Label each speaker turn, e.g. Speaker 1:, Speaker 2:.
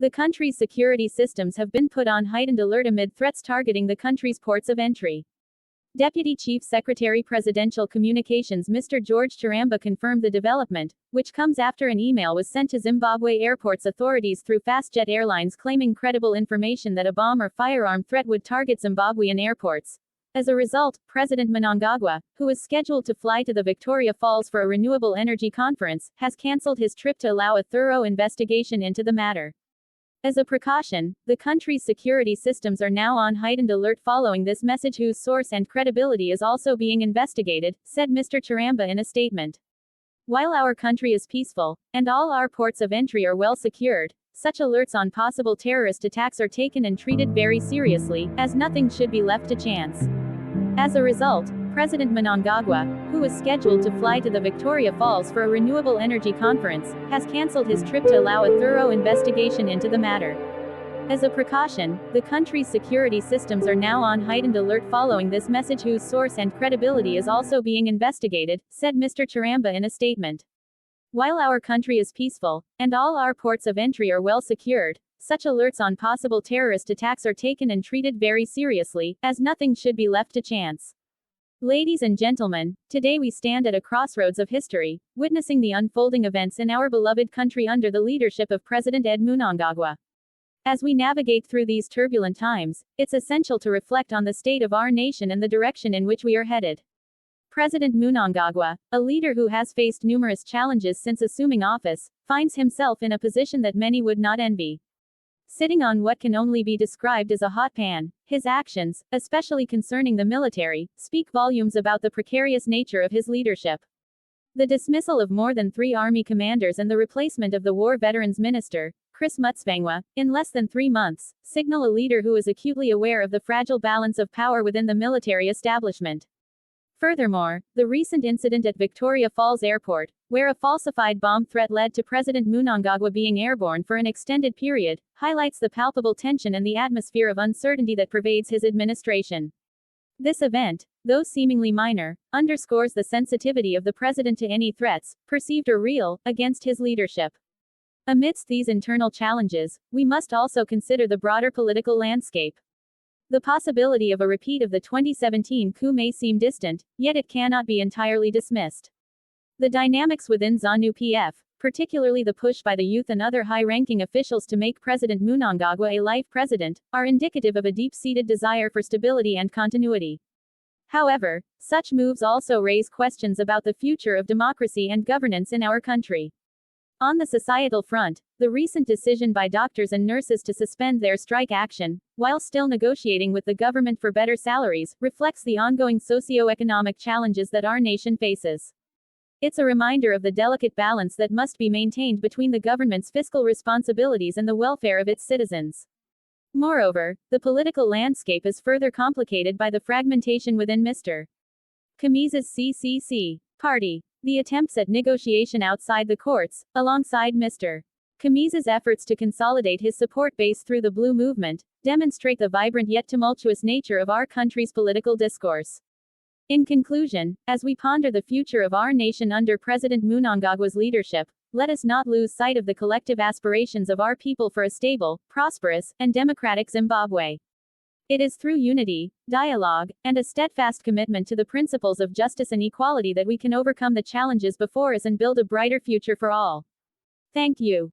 Speaker 1: The country's security systems have been put on heightened alert amid threats targeting the country's ports of entry. Deputy Chief Secretary Presidential Communications Mr. George Charamba confirmed the development, which comes after an email was sent to Zimbabwe airports authorities through FastJet Airlines claiming credible information that a bomb or firearm threat would target Zimbabwean airports. As a result, President Munangagwa, who was scheduled to fly to the Victoria Falls for a renewable energy conference, has cancelled his trip to allow a thorough investigation into the matter. As a precaution, the country's security systems are now on heightened alert following this message, whose source and credibility is also being investigated, said Mr. Charamba in a statement. While our country is peaceful, and all our ports of entry are well secured, such alerts on possible terrorist attacks are taken and treated very seriously, as nothing should be left to chance. As a result, President Munangagwa, who was scheduled to fly to the Victoria Falls for a renewable energy conference, has cancelled his trip to allow a thorough investigation into the matter. As a precaution, the country's security systems are now on heightened alert following this message, whose source and credibility is also being investigated, said Mr. Charamba in a statement. While our country is peaceful, and all our ports of entry are well secured, such alerts on possible terrorist attacks are taken and treated very seriously, as nothing should be left to chance. Ladies and gentlemen, today we stand at a crossroads of history, witnessing the unfolding events in our beloved country under the leadership of President ED Munangagwa. As we navigate through these turbulent times, it's essential to reflect on the state of our nation and the direction in which we are headed. President Munangagwa, a leader who has faced numerous challenges since assuming office, finds himself in a position that many would not envy. Sitting on what can only be described as a hot pan, his actions, especially concerning the military, speak volumes about the precarious nature of his leadership. The dismissal of more than 3 army commanders and the replacement of the War Veterans Minister, Chris Mutsvangwa, in less than 3 months, signal a leader who is acutely aware of the fragile balance of power within the military establishment. Furthermore, the recent incident at Victoria Falls Airport, where a falsified bomb threat led to President Munangagwa being airborne for an extended period, highlights the palpable tension and the atmosphere of uncertainty that pervades his administration. This event, though seemingly minor, underscores the sensitivity of the president to any threats, perceived or real, against his leadership. Amidst these internal challenges, we must also consider the broader political landscape. The possibility of a repeat of the 2017 coup may seem distant, yet it cannot be entirely dismissed. The dynamics within ZANU-PF, particularly the push by the youth and other high-ranking officials to make President Munangagwa a life president, are indicative of a deep-seated desire for stability and continuity. However, such moves also raise questions about the future of democracy and governance in our country. On the societal front, the recent decision by doctors and nurses to suspend their strike action, while still negotiating with the government for better salaries, reflects the ongoing socio-economic challenges that our nation faces. It's a reminder of the delicate balance that must be maintained between the government's fiscal responsibilities and the welfare of its citizens. Moreover, the political landscape is further complicated by the fragmentation within Mr. Kamisa's CCC party. The attempts at negotiation outside the courts, alongside Mr. Kamisa's efforts to consolidate his support base through the Blue Movement, demonstrate the vibrant yet tumultuous nature of our country's political discourse. In conclusion, as we ponder the future of our nation under President Munangagwa's leadership, let us not lose sight of the collective aspirations of our people for a stable, prosperous, and democratic Zimbabwe. It is through unity, dialogue, and a steadfast commitment to the principles of justice and equality that we can overcome the challenges before us and build a brighter future for all. Thank you.